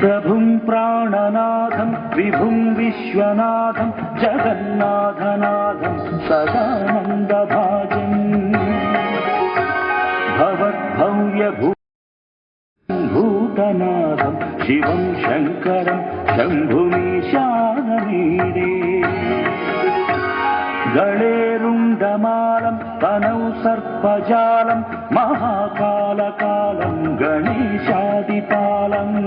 प्रभुं प्राणनाथं विभुं विश्वनाथं जगन्नाथनाथं सदानन्दभाजं भवद्भव्यभूतनाथं शिवं शङ्करं शम्भुमीशानमीडे गळेरुण्डमालं तनौ सर्पजालं महाकालकालं गणेशादिपालम्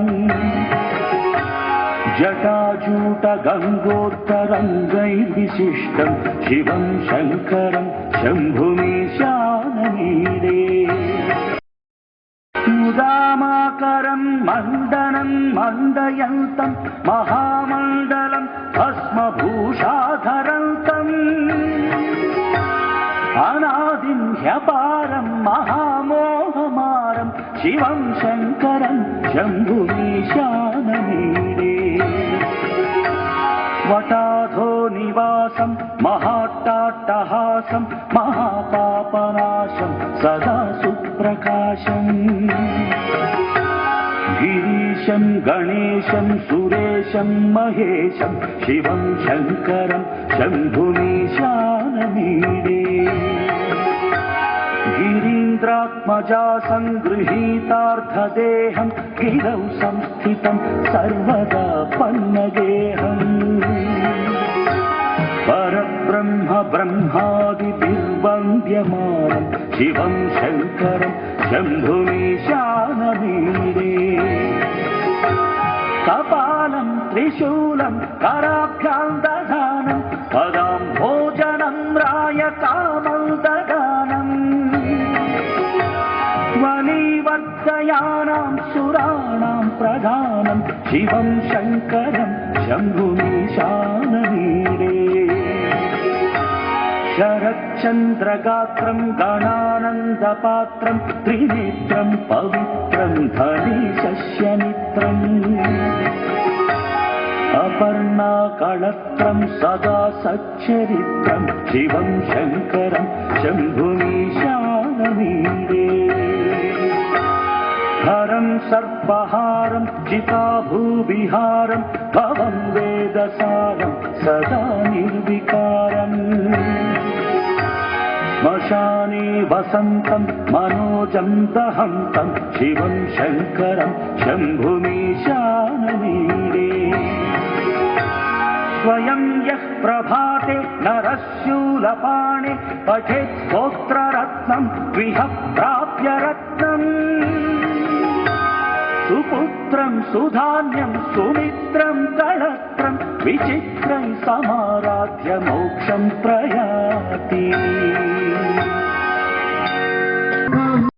जटाजूटगङ्गोत्तरङ्गैर्विशिष्टं शिवं शङ्करं शम्भुमीशानमीडे मुदामाकरं मण्डनं मण्डयन्तं महामण्डलं भस्मभूषाधरन्तम् अनादिं ह्यपारं महामोहमारं शिवं शङ्करं शम्भुमीशानमीडे वटाधो निवासं महाट्टाट्टहासं महापापनाशं सदा सुप्रकाशम् गिरीशं गणेशं सुरेशं महेशं शिवं शङ्करं शम्भुमीशानमीडे गिरीन्द्रात्मजा सङ्गृहीतार्थदेहं गिरौ संस्थितं सर्वदा पन्नगेहम् परब्रह्म ब्रह्मादिभिर्वन्द्यमानं शिवं शङ्करं शम्भुमीशानमीडे कपालं त्रिशूलं कराभ्यां दधानं पदां भोजनं रायकामं ददानम् वलीवर्धयानां सुराणां प्रधानं शिवं शङ्करं शम्भुमीशानमीडे शरच्चन्द्रगात्रं गणानन्दपात्रं त्रिनेत्रं पवित्रं धनीशस्यमित्रम् अपर्णाकळत्रं सदा सच्चरित्रं शिवं शङ्करं शम्भुमीशानमीडे हरं सर्पहारं चिताभूविहारं भवं वेदसारं सदा निर्विकारम् श्मशाने वसन्तं मनोजं दहन्तं शिवं शङ्करं शम्भुमीशानमीडे स्वयं यः प्रभाते नरशूलपाणे पठेत् स्तोत्ररत्नं गृह प्राप्य रत्नम् सुपुत्रं सुधान्यं सुमित्रं कळत्रं विचित्रं समाराध्य मोक्षं प्रयाति